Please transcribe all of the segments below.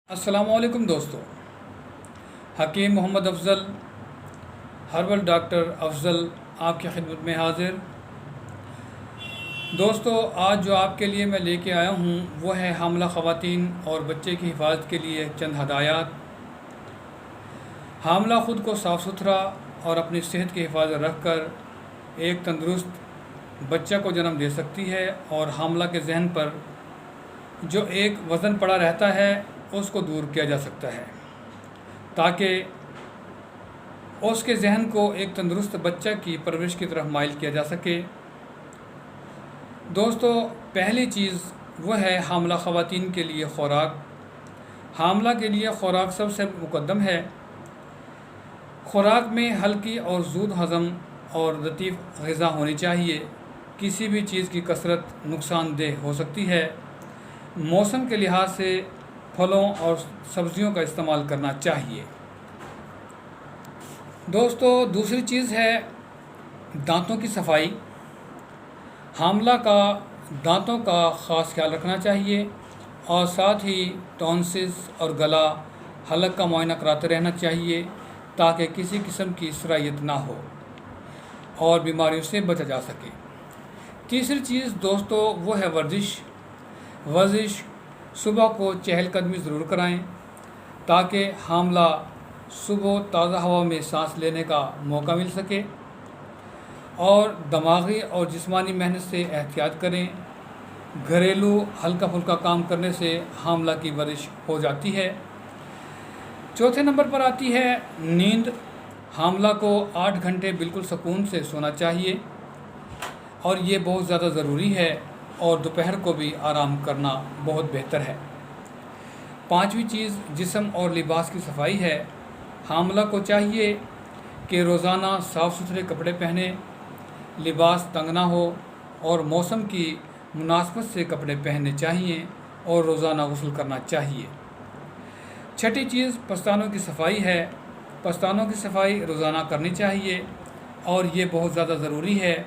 अस्सलामु अलैकुम दोस्तों। हकीम मोहम्मद अफज़ल हर्बल डॉक्टर अफज़ल आपकी खिदमत में हाज़िर। दोस्तों, आज जो आपके लिए मैं लेके आया हूँ वो है हामला ख़वातीन और बच्चे की हिफाजत के लिए चंद हदायत। हामला ख़ुद को साफ़ सुथरा और अपनी सेहत की हिफाजत रख कर एक तंदुरुस्त बच्चा को जन्म दे सकती है और हामला के जहन पर जो एक वज़न पड़ा रहता है उसको दूर किया जा सकता है ताकि उसके जहन को एक तंदुरुस्त बच्चा की परवरिश की तरफ माइल किया जा सके। दोस्तों, पहली चीज़ वो है हामला ख़वातीन के लिए ख़ुराक। हामला के लिए ख़ुराक सबसे मुक़द्दम है। ख़ुराक में हल्की और ज़ूद हज़म और लतीफ़ ग़िज़ा होनी चाहिए। किसी भी चीज़ की कसरत नुकसानदेह हो सकती है। मौसम के लिहाज से फलों और सब्ज़ियों का इस्तेमाल करना चाहिए। दोस्तों, दूसरी चीज़ है दांतों की सफाई। हामला का दांतों का ख़ास ख्याल रखना चाहिए और साथ ही टॉन्सिस और गला हलक का मुआयना कराते रहना चाहिए ताकि किसी किस्म की सरायत ना हो और बीमारियों से बचा जा सके। तीसरी चीज़ दोस्तों वो है वर्जिश। सुबह को चहलकदमी ज़रूर कराएं ताकि हामला सुबह ताज़ा हवा में सांस लेने का मौका मिल सके और दिमागी और जिस्मानी मेहनत से एहतियात करें। घरेलू हल्का फुल्का काम करने से हामला की वर्जिश हो जाती है। चौथे नंबर पर आती है नींद। हामला को 8 घंटे बिल्कुल सुकून से सोना चाहिए और ये बहुत ज़्यादा ज़रूरी है और दोपहर को भी आराम करना बहुत बेहतर है। पांचवी चीज़ जिस्म और लिबास की सफाई है। हामला को चाहिए कि रोज़ाना साफ़ सुथरे कपड़े पहने, लिबास तंग ना हो और मौसम की मुनासबत से कपड़े पहनने चाहिए और रोज़ाना गुस्ल करना चाहिए। छठी चीज़ पस्तानों की सफाई है। पस्तानों की सफाई रोज़ाना करनी चाहिए और ये बहुत ज़्यादा ज़रूरी है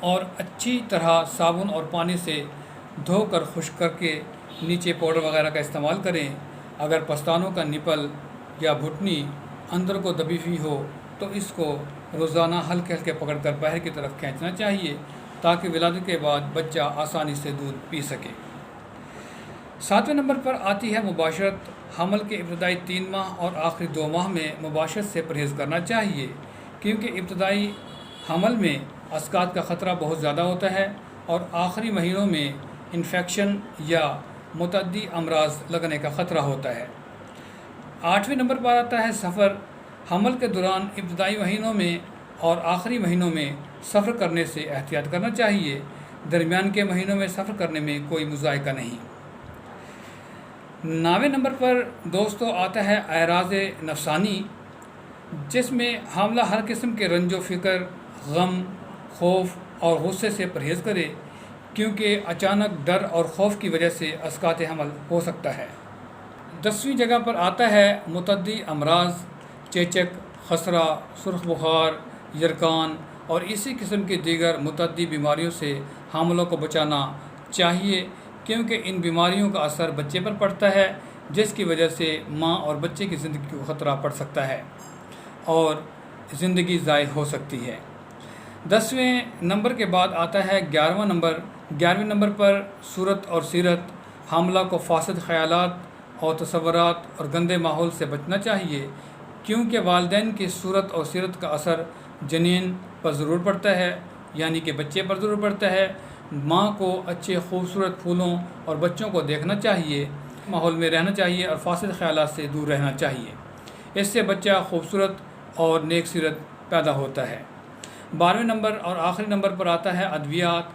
और अच्छी तरह साबुन और पानी से धोकर खुश्क करके नीचे पाउडर वगैरह का इस्तेमाल करें। अगर पस्तानों का निपल या घुटनी अंदर को दबी हुई हो तो इसको रोज़ाना हल्के हल्के पकड़कर बाहर की तरफ खींचना चाहिए ताकि विलादत के बाद बच्चा आसानी से दूध पी सके। 7वें नंबर पर आती है मुबाशरत। हमल के इब्तदाई 3 माह और आखिरी 2 माह में मुबाशरत से परहेज़ करना चाहिए क्योंकि इब्तदाई हमल में अस्कात का ख़तरा बहुत ज़्यादा होता है और आखिरी महीनों में इन्फेक्शन या मुतअद्दी अमराज लगने का ख़तरा होता है। 8वें नंबर पर आता है सफ़र। हमल के दौरान इब्तदाई महीनों में और आखिरी महीनों में सफ़र करने से एहतियात करना चाहिए। दरमियान के महीनों में सफ़र करने में कोई मुज़ायका नहीं। 9वें नंबर पर दोस्तों आता है एराज़ नफसानी, जिसमें हामला हर किस्म के रंजो फ़िक्र, गम, खौफ और गुस्से से परहेज़ करे क्योंकि अचानक डर और खौफ की वजह से अस्कात हमल हो सकता है। 10वीं जगह पर आता है मुतअद्दी अमराज, चेचक, खसरा, सुर्ख बुखार, यरकान और इसी किस्म की दीगर मुतअद्दी बीमारियों से हामलों को बचाना चाहिए क्योंकि इन बीमारियों का असर बच्चे पर पड़ता है जिसकी वजह से माँ और बच्चे की ज़िंदगी को ख़तरा पड़ सकता है और ज़िंदगी ज़ाय हो सकती है। 10वें नंबर के बाद आता है 11वां नंबर। 11वें नंबर पर सूरत और सीरत। हामला को फासिद ख़यालात और तसव्वुरात और गंदे माहौल से बचना चाहिए क्योंकि वालिदैन की सूरत और सीरत का असर जनीन पर ज़रूर पड़ता है, यानी कि बच्चे पर ज़रूर पड़ता है। माँ को अच्छे खूबसूरत फूलों और बच्चों को देखना चाहिए, माहौल में रहना चाहिए और फासिद ख़यालात से दूर रहना चाहिए। इससे बच्चा खूबसूरत और नेक सीरत पैदा होता है। 12वें नंबर और आखिरी नंबर पर आता है अद्वियात,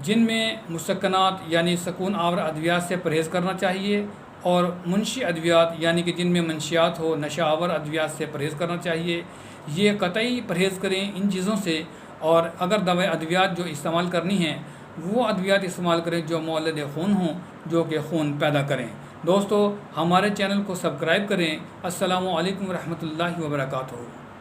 जिनमें मुसक्कनात यानी सकून आवर अद्वियात से परहेज़ करना चाहिए और मुंशी अद्वियात यानी कि जिनमें मंशियात हो, नशा आवर अद्वियात से परहेज़ करना चाहिए। ये कतई परहेज़ करें इन चीज़ों से और अगर दवा अद्वियात जो इस्तेमाल करनी हैं वो अद्वियात इस्तेमाल करें जो मौलद खून हों, जो कि खून पैदा करें। दोस्तों, हमारे चैनल को सब्सक्राइब करें। अस्सलामु अलैकुम रहमतुल्लाहि व बरकातुहू।